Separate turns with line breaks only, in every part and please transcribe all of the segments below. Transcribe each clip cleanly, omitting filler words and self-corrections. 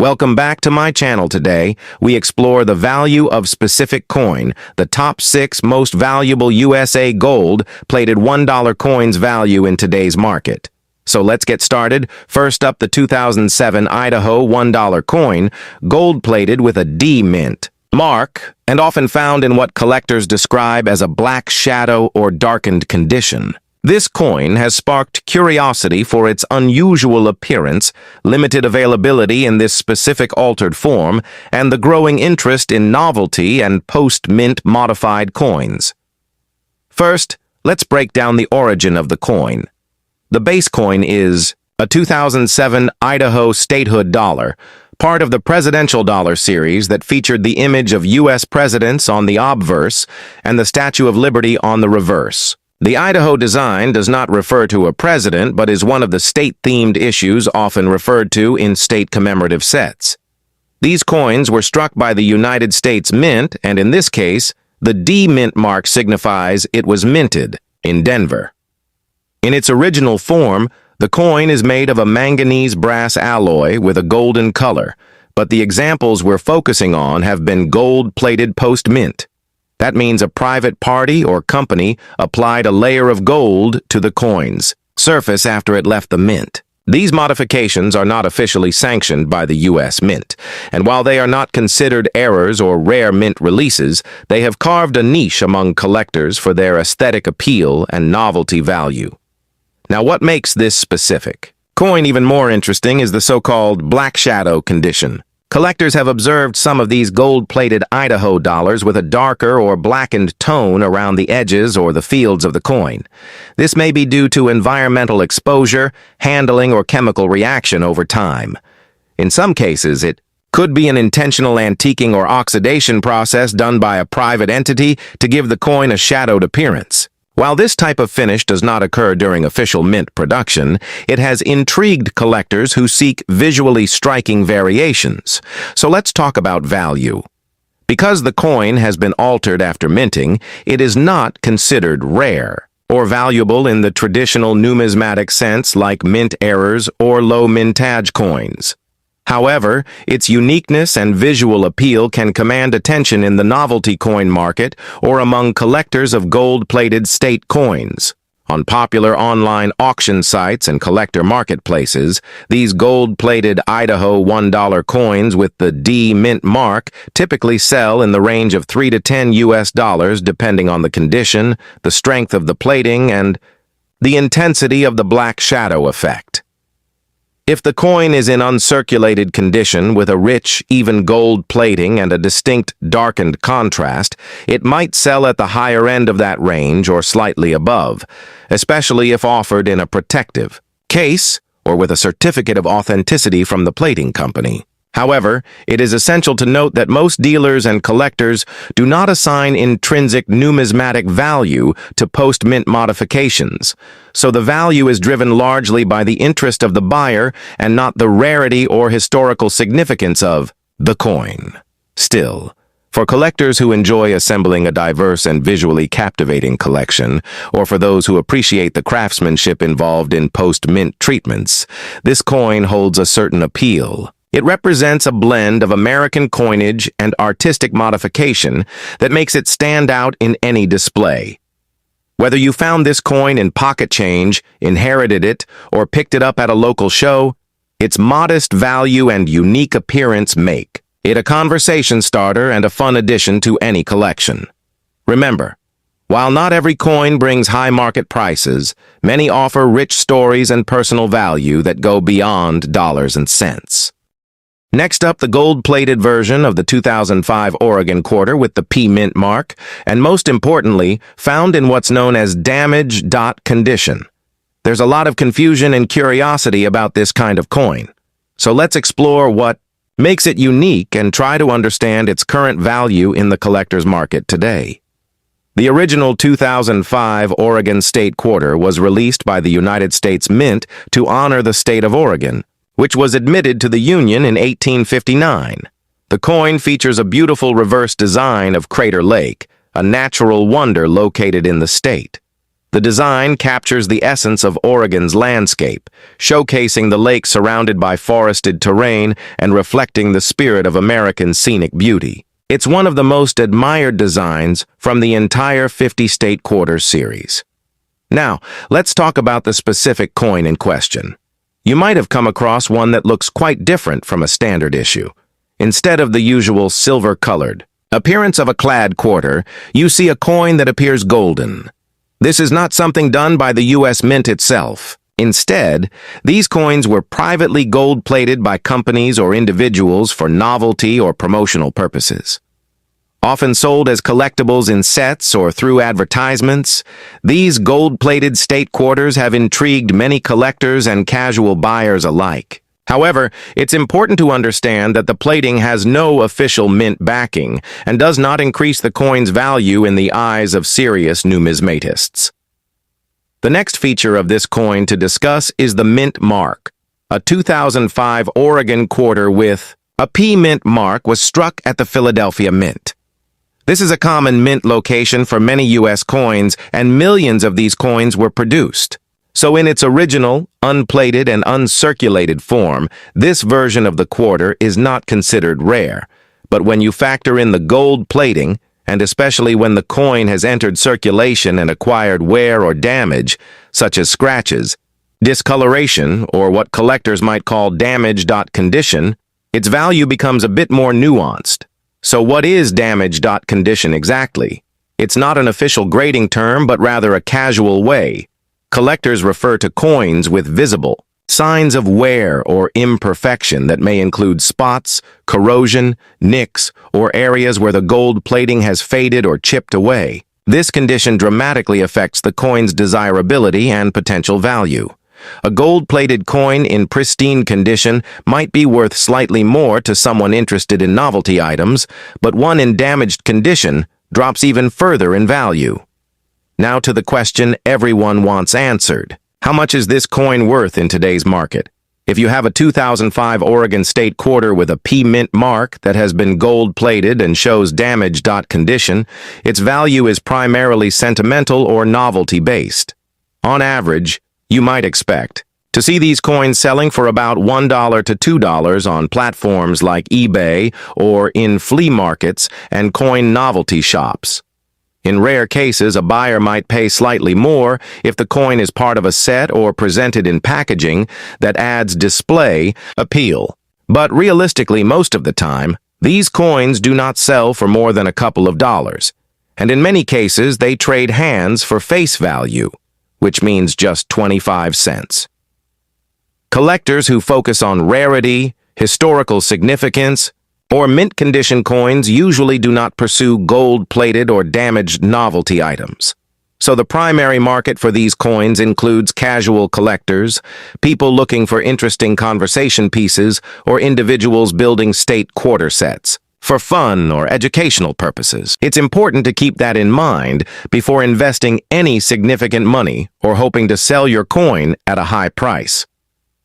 Welcome back to my channel. Today, we explore the value of specific coin, the top 6 most valuable USA gold-plated $1 coins value in today's market. So let's get started. First up, the 2007 Idaho $1 coin, gold-plated with a D mint mark, and often found in what collectors describe as a black shadow or darkened condition. This coin has sparked curiosity for its unusual appearance, limited availability in this specific altered form, and the growing interest in novelty and post-mint modified coins. First, let's break down the origin of the coin. The base coin is a 2007 Idaho statehood dollar, part of the presidential dollar series that featured the image of U.S. presidents on the obverse and the Statue of Liberty on the reverse. The Idaho design does not refer to a president, but is one of the state-themed issues often referred to in state commemorative sets. These coins were struck by the United States Mint, and in this case, the D mint mark signifies it was minted in Denver. In its original form, the coin is made of a manganese brass alloy with a golden color, but the examples we're focusing on have been gold-plated post-mint. That means a private party or company applied a layer of gold to the coin's surface after it left the mint. These modifications are not officially sanctioned by the U.S. Mint, and while they are not considered errors or rare mint releases, they have carved a niche among collectors for their aesthetic appeal and novelty value. Now, what makes this specific coin even more interesting is the so-called black shadow condition. Collectors have observed some of these gold-plated Idaho dollars with a darker or blackened tone around the edges or the fields of the coin. This may be due to environmental exposure, handling, or chemical reaction over time. In some cases, it could be an intentional antiquing or oxidation process done by a private entity to give the coin a shadowed appearance. While this type of finish does not occur during official mint production, it has intrigued collectors who seek visually striking variations. So let's talk about value. Because the coin has been altered after minting, it is not considered rare or valuable in the traditional numismatic sense like mint errors or low mintage coins. However, its uniqueness and visual appeal can command attention in the novelty coin market or among collectors of gold-plated state coins. On popular online auction sites and collector marketplaces, these gold-plated Idaho $1 coins with the D mint mark typically sell in the range of $3 to $10 US depending on the condition, the strength of the plating, and the intensity of the black shadow effect. If the coin is in uncirculated condition with a rich, even gold plating and a distinct darkened contrast, it might sell at the higher end of that range or slightly above, especially if offered in a protective case or with a certificate of authenticity from the plating company. However, it is essential to note that most dealers and collectors do not assign intrinsic numismatic value to post-mint modifications, so the value is driven largely by the interest of the buyer and not the rarity or historical significance of the coin. Still, for collectors who enjoy assembling a diverse and visually captivating collection, or for those who appreciate the craftsmanship involved in post-mint treatments, this coin holds a certain appeal. It represents a blend of American coinage and artistic modification that makes it stand out in any display. Whether you found this coin in pocket change, inherited it, or picked it up at a local show, its modest value and unique appearance make it a conversation starter and a fun addition to any collection. Remember, while not every coin brings high market prices, many offer rich stories and personal value that go beyond dollars and cents. Next up, the gold-plated version of the 2005 Oregon quarter with the P mint mark, and most importantly, found in what's known as damage dot condition. There's a lot of confusion and curiosity about this kind of coin. So let's explore what makes it unique and try to understand its current value in the collector's market today. The original 2005 Oregon State quarter was released by the United States Mint to honor the state of Oregon, which was admitted to the Union in 1859. The coin features a beautiful reverse design of Crater Lake, a natural wonder located in the state. The design captures the essence of Oregon's landscape, showcasing the lake surrounded by forested terrain and reflecting the spirit of American scenic beauty. It's one of the most admired designs from the entire 50-state quarters series. Now, let's talk about the specific coin in question. You might have come across one that looks quite different from a standard issue. Instead of the usual silver-colored appearance of a clad quarter, you see a coin that appears golden. This is not something done by the U.S. Mint itself. Instead, these coins were privately gold-plated by companies or individuals for novelty or promotional purposes. Often sold as collectibles in sets or through advertisements, these gold-plated state quarters have intrigued many collectors and casual buyers alike. However, it's important to understand that the plating has no official mint backing and does not increase the coin's value in the eyes of serious numismatists. The next feature of this coin to discuss is the mint mark. A 2005 Oregon quarter with a P mint mark was struck at the Philadelphia Mint. This is a common mint location for many U.S. coins, and millions of these coins were produced. So in its original, unplated and uncirculated form, this version of the quarter is not considered rare. But when you factor in the gold plating, and especially when the coin has entered circulation and acquired wear or damage, such as scratches, discoloration, or what collectors might call damaged condition, its value becomes a bit more nuanced. So what is damaged condition exactly? It's not an official grading term, but rather a casual way. Collectors refer to coins with visible signs of wear or imperfection that may include spots, corrosion, nicks, or areas where the gold plating has faded or chipped away. This condition dramatically affects the coin's desirability and potential value. A gold-plated coin in pristine condition might be worth slightly more to someone interested in novelty items, but one in damaged condition drops even further in value. Now to the question everyone wants answered. How much is this coin worth in today's market? If you have a 2005 Oregon State quarter with a P mint mark that has been gold-plated and shows damaged condition, its value is primarily sentimental or novelty-based. On average, you might expect to see these coins selling for about $1 to $2 on platforms like eBay or in flea markets and coin novelty shops. In rare cases, a buyer might pay slightly more if the coin is part of a set or presented in packaging that adds display appeal. But realistically, most of the time, these coins do not sell for more than a couple of dollars, and in many cases, they trade hands for face value, which means just 25 cents. Collectors who focus on rarity, historical significance, or mint-condition coins usually do not pursue gold-plated or damaged novelty items. So the primary market for these coins includes casual collectors, people looking for interesting conversation pieces, or individuals building state quarter sets for fun or educational purposes. It's important to keep that in mind before investing any significant money or hoping to sell your coin at a high price.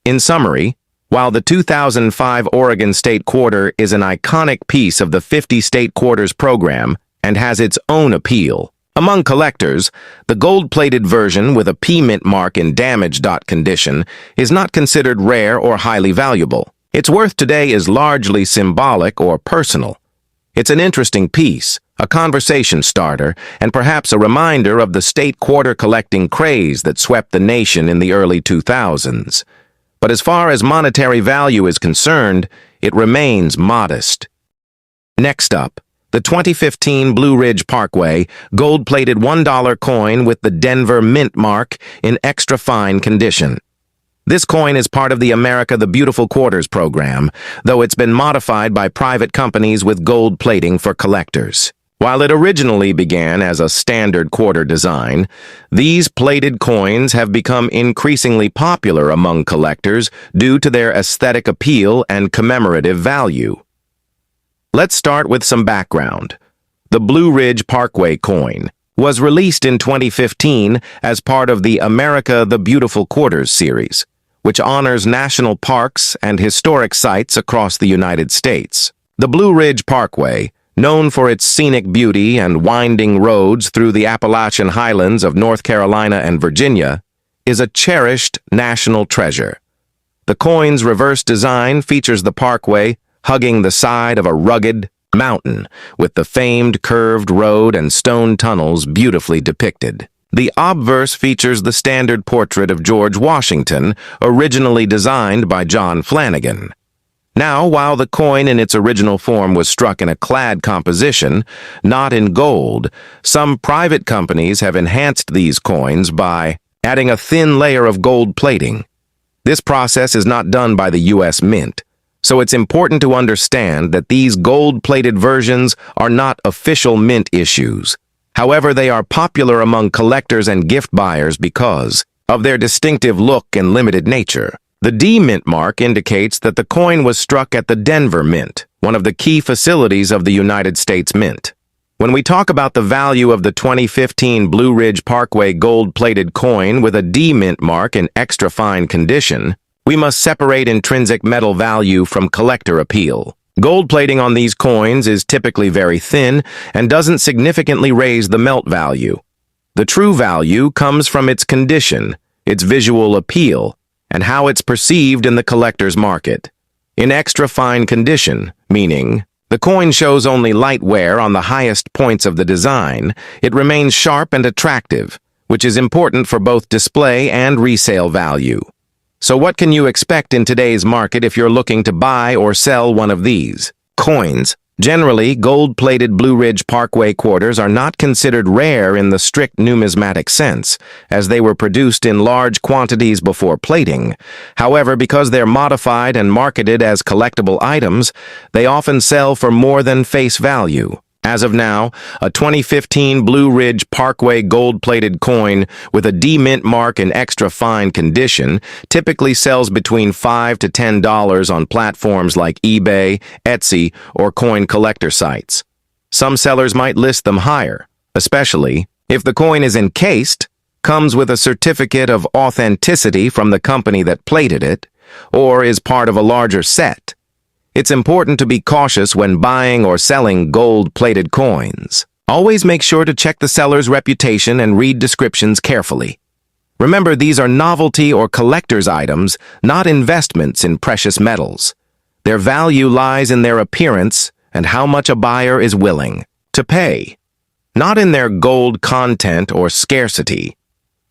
In summary, while the 2005 Oregon State Quarter is an iconic piece of the 50 State Quarters program and has its own appeal, among collectors, the gold-plated version with a P mint mark in damaged condition is not considered rare or highly valuable. Its worth today is largely symbolic or personal. It's an interesting piece, a conversation starter, and perhaps a reminder of the state quarter collecting craze that swept the nation in the early 2000s. But as far as monetary value is concerned, it remains modest. Next up, the 2015 Blue Ridge Parkway gold-plated $1 coin with the Denver Mint mark in extra fine condition. This coin is part of the America the Beautiful Quarters program, though it's been modified by private companies with gold plating for collectors. While it originally began as a standard quarter design, these plated coins have become increasingly popular among collectors due to their aesthetic appeal and commemorative value. Let's start with some background. The Blue Ridge Parkway coin was released in 2015 as part of the America the Beautiful Quarters series, which honors national parks and historic sites across the United States. The Blue Ridge Parkway, Known for its scenic beauty and winding roads through the Appalachian Highlands of North Carolina and Virginia, is a cherished national treasure. The coin's reverse design features the parkway hugging the side of a rugged mountain, with the famed curved road and stone tunnels beautifully depicted. The obverse features the standard portrait of George Washington, originally designed by John Flanagan. Now, while the coin in its original form was struck in a clad composition, not in gold, some private companies have enhanced these coins by adding a thin layer of gold plating. This process is not done by the U.S. Mint, so it's important to understand that these gold-plated versions are not official mint issues. However, they are popular among collectors and gift buyers because of their distinctive look and limited nature. The D Mint mark indicates that the coin was struck at the Denver Mint, one of the key facilities of the United States Mint. When we talk about the value of the 2015 Blue Ridge Parkway gold-plated coin with a D Mint mark in extra fine condition, we must separate intrinsic metal value from collector appeal. Gold plating on these coins is typically very thin and doesn't significantly raise the melt value. The true value comes from its condition, its visual appeal, and how it's perceived in the collector's market. In extra fine condition, meaning the coin shows only light wear on the highest points of the design, it remains sharp and attractive, which is important for both display and resale value. So what can you expect in today's market if you're looking to buy or sell one of these coins? Generally, gold-plated Blue Ridge Parkway quarters are not considered rare in the strict numismatic sense, as they were produced in large quantities before plating. However, because they're modified and marketed as collectible items, they often sell for more than face value. As of now, a 2015 Blue Ridge Parkway gold-plated coin with a D Mint mark in extra fine condition typically sells between $5 to $10 on platforms like eBay, Etsy, or coin collector sites. Some sellers might list them higher, especially if the coin is encased, comes with a certificate of authenticity from the company that plated it, or is part of a larger set. It's important to be cautious when buying or selling gold-plated coins. Always make sure to check the seller's reputation and read descriptions carefully. Remember, these are novelty or collector's items, not investments in precious metals. Their value lies in their appearance and how much a buyer is willing to pay, not in their gold content or scarcity.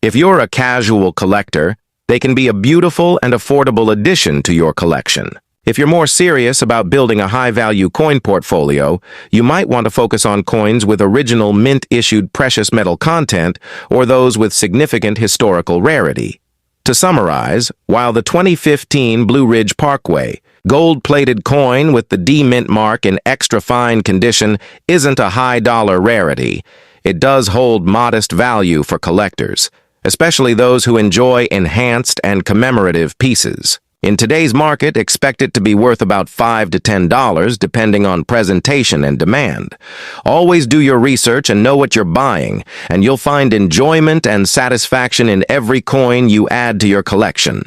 If you're a casual collector, they can be a beautiful and affordable addition to your collection. If you're more serious about building a high-value coin portfolio, you might want to focus on coins with original mint-issued precious metal content or those with significant historical rarity. To summarize, while the 2015 Blue Ridge Parkway gold-plated coin with the D Mint mark in extra fine condition isn't a high-dollar rarity, it does hold modest value for collectors, especially those who enjoy enhanced and commemorative pieces. In today's market, expect it to be worth about $5 to $10 depending on presentation and demand. Always do your research and know what you're buying, and you'll find enjoyment and satisfaction in every coin you add to your collection.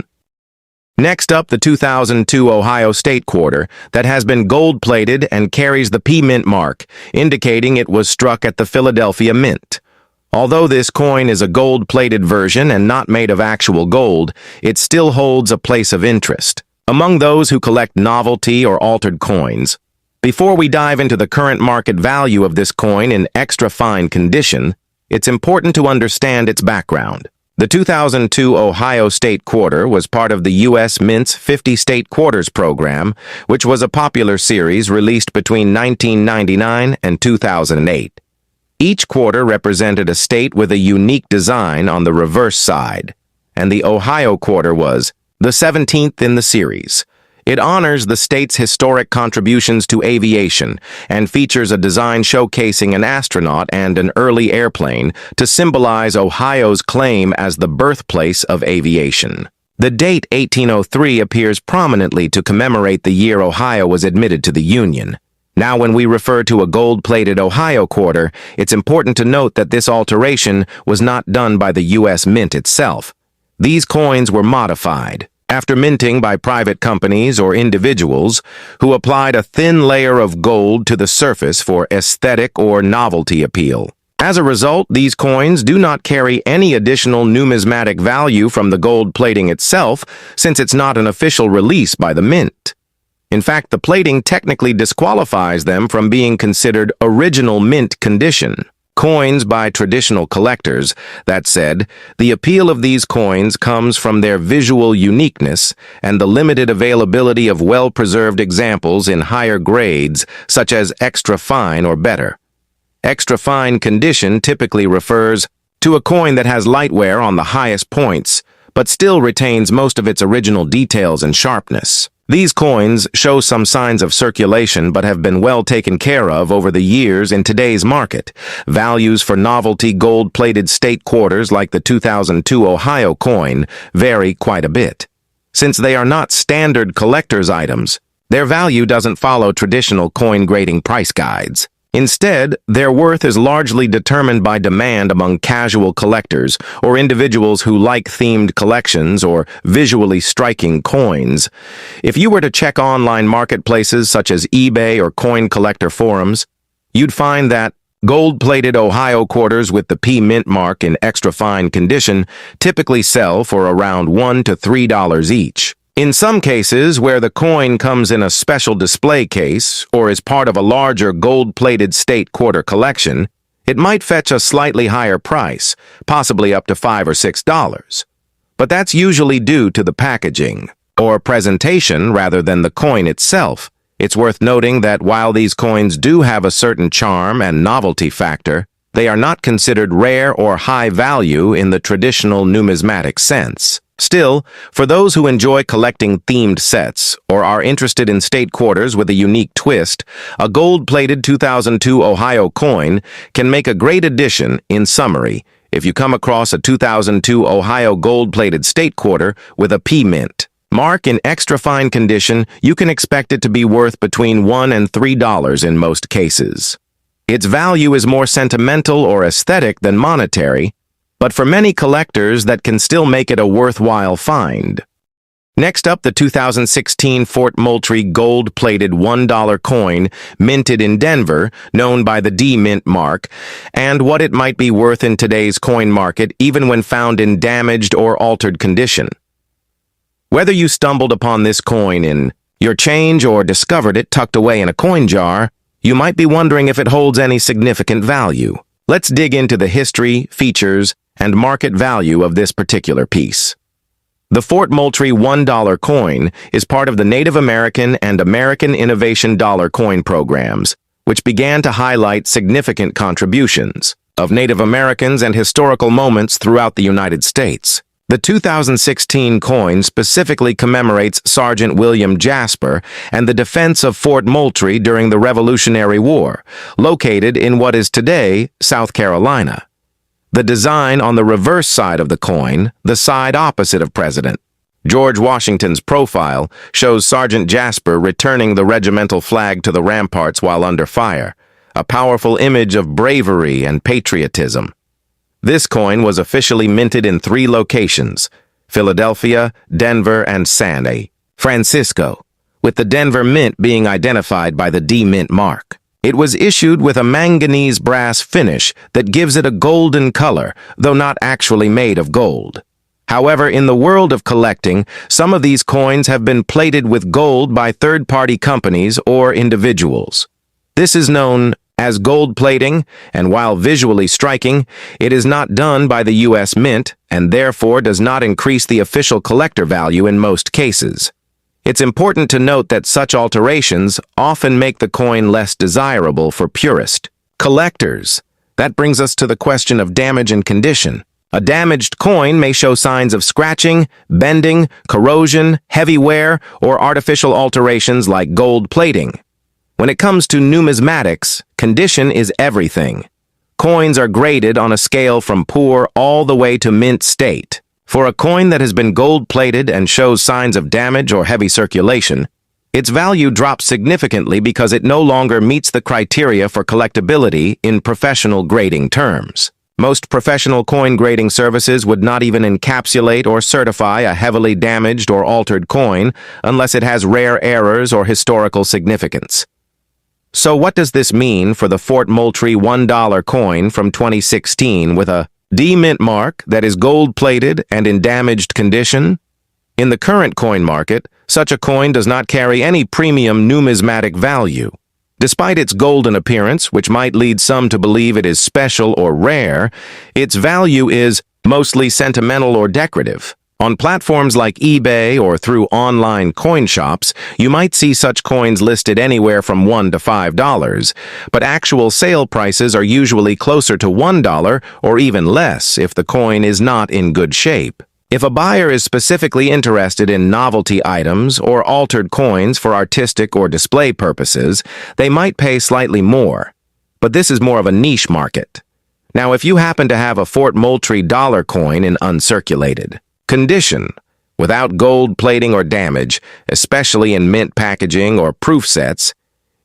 Next up, the 2002 Ohio State Quarter that has been gold-plated and carries the P Mint mark, indicating it was struck at the Philadelphia Mint. Although this coin is a gold-plated version and not made of actual gold, it still holds a place of interest among those who collect novelty or altered coins. Before we dive into the current market value of this coin in extra fine condition, it's important to understand its background. The 2002 Ohio State Quarter was part of the U.S. Mint's 50 State Quarters program, which was a popular series released between 1999 and 2008. Each quarter represented a state with a unique design on the reverse side, and the Ohio quarter was the 17th in the series. It honors the state's historic contributions to aviation and features a design showcasing an astronaut and an early airplane to symbolize Ohio's claim as the birthplace of aviation. The date 1803 appears prominently to commemorate the year Ohio was admitted to the Union. Now, when we refer to a gold-plated Ohio quarter, it's important to note that this alteration was not done by the U.S. Mint itself. These coins were modified, after minting by private companies or individuals who applied a thin layer of gold to the surface for aesthetic or novelty appeal. As a result, these coins do not carry any additional numismatic value from the gold plating itself, since it's not an official release by the mint. In fact, the plating technically disqualifies them from being considered original mint condition. Coins by traditional collectors. That said, the appeal of these coins comes from their visual uniqueness and the limited availability of well-preserved examples in higher grades, such as extra fine or better. Extra fine condition typically refers to a coin that has light wear on the highest points, but still retains most of its original details and sharpness. These coins show some signs of circulation but have been well taken care of over the years in today's market. Values for novelty gold-plated state quarters like the 2002 Ohio coin vary quite a bit. Since they are not standard collector's items, their value doesn't follow traditional coin grading price guides. Instead, their worth is largely determined by demand among casual collectors or individuals who like themed collections or visually striking coins. If you were to check online marketplaces such as eBay or coin collector forums, you'd find that gold-plated Ohio quarters with the P Mint mark in extra fine condition typically sell for around $1 to $3 each. In some cases, where the coin comes in a special display case or is part of a larger gold-plated state quarter collection, it might fetch a slightly higher price, possibly up to $5 or $6. But that's usually due to the packaging or presentation rather than the coin itself. It's worth noting that while these coins do have a certain charm and novelty factor, they are not considered rare or high value in the traditional numismatic sense. Still, for those who enjoy collecting themed sets or are interested in state quarters with a unique twist, a gold-plated 2002 Ohio coin can make a great addition. In summary, if you come across a 2002 Ohio gold-plated state quarter with a P Mint mark in extra fine condition, you can expect it to be worth between $1 and $3 in most cases. Its value is more sentimental or aesthetic than monetary, but for many collectors that can still make it a worthwhile find. Next up, the 2016 Fort Moultrie gold-plated $1 coin minted in Denver, known by the D Mint mark, and what it might be worth in today's coin market even when found in damaged or altered condition. Whether you stumbled upon this coin in your change or discovered it tucked away in a coin jar, you might be wondering if it holds any significant value. Let's dig into the history, features, and market value of this particular piece. The Fort Moultrie $1 coin is part of the Native American and American Innovation Dollar coin programs, which began to highlight significant contributions of Native Americans and historical moments throughout the United States. The 2016 coin specifically commemorates Sergeant William Jasper and the defense of Fort Moultrie during the Revolutionary War, located in what is today South Carolina. The design on the reverse side of the coin, the side opposite of President George Washington's profile, shows Sergeant Jasper returning the regimental flag to the ramparts while under fire, a powerful image of bravery and patriotism. This coin was officially minted in 3 locations: Philadelphia, Denver, and San Francisco, with the Denver Mint being identified by the D Mint mark. It was issued with a manganese brass finish that gives it a golden color, though not actually made of gold. However, in the world of collecting, some of these coins have been plated with gold by third-party companies or individuals. This is known as gold plating, and while visually striking, it is not done by the U.S. Mint and therefore does not increase the official collector value in most cases. It's important to note that such alterations often make the coin less desirable for purist collectors. That brings us to the question of damage and condition. A damaged coin may show signs of scratching, bending, corrosion, heavy wear, or artificial alterations like gold plating. When it comes to numismatics, condition is everything. Coins are graded on a scale from poor all the way to mint state. For a coin that has been gold-plated and shows signs of damage or heavy circulation, its value drops significantly because it no longer meets the criteria for collectability in professional grading terms. Most professional coin grading services would not even encapsulate or certify a heavily damaged or altered coin unless it has rare errors or historical significance. So what does this mean for the Fort Moultrie $1 coin from 2016 with a D mint mark that is gold-plated and in damaged condition? In the current coin market, such a coin does not carry any premium numismatic value. Despite its golden appearance, which might lead some to believe it is special or rare, its value is mostly sentimental or decorative. On platforms like eBay or through online coin shops, you might see such coins listed anywhere from $1 to $5, but actual sale prices are usually closer to $1 or even less if the coin is not in good shape. If a buyer is specifically interested in novelty items or altered coins for artistic or display purposes, they might pay slightly more. But this is more of a niche market. Now, if you happen to have a Fort Moultrie dollar coin in uncirculated condition, without gold plating or damage, especially in mint packaging or proof sets,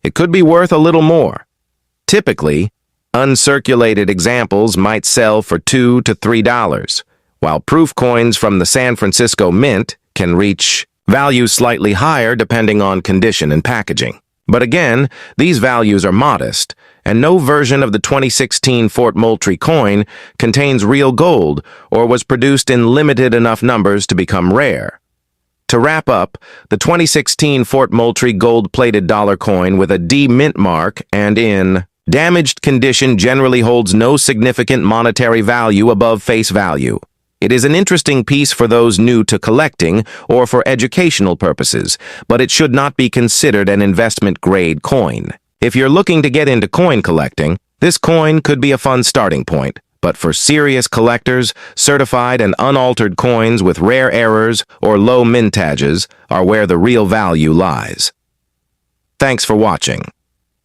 it could be worth a little more. Typically, uncirculated examples might sell for $2 to $3. While proof coins from the San Francisco Mint can reach values slightly higher depending on condition and packaging. But again, these values are modest, and no version of the 2016 Fort Moultrie coin contains real gold or was produced in limited enough numbers to become rare. To wrap up, the 2016 Fort Moultrie gold-plated dollar coin with a D mint mark and in damaged condition generally holds no significant monetary value above face value. It is an interesting piece for those new to collecting or for educational purposes, but it should not be considered an investment-grade coin. If you're looking to get into coin collecting, this coin could be a fun starting point, but for serious collectors, certified and unaltered coins with rare errors or low mintages are where the real value lies. Thanks for watching.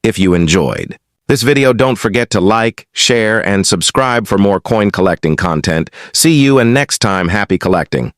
If you enjoyed this video, don't forget to like, share, and subscribe for more coin collecting content. See you and next time, happy collecting.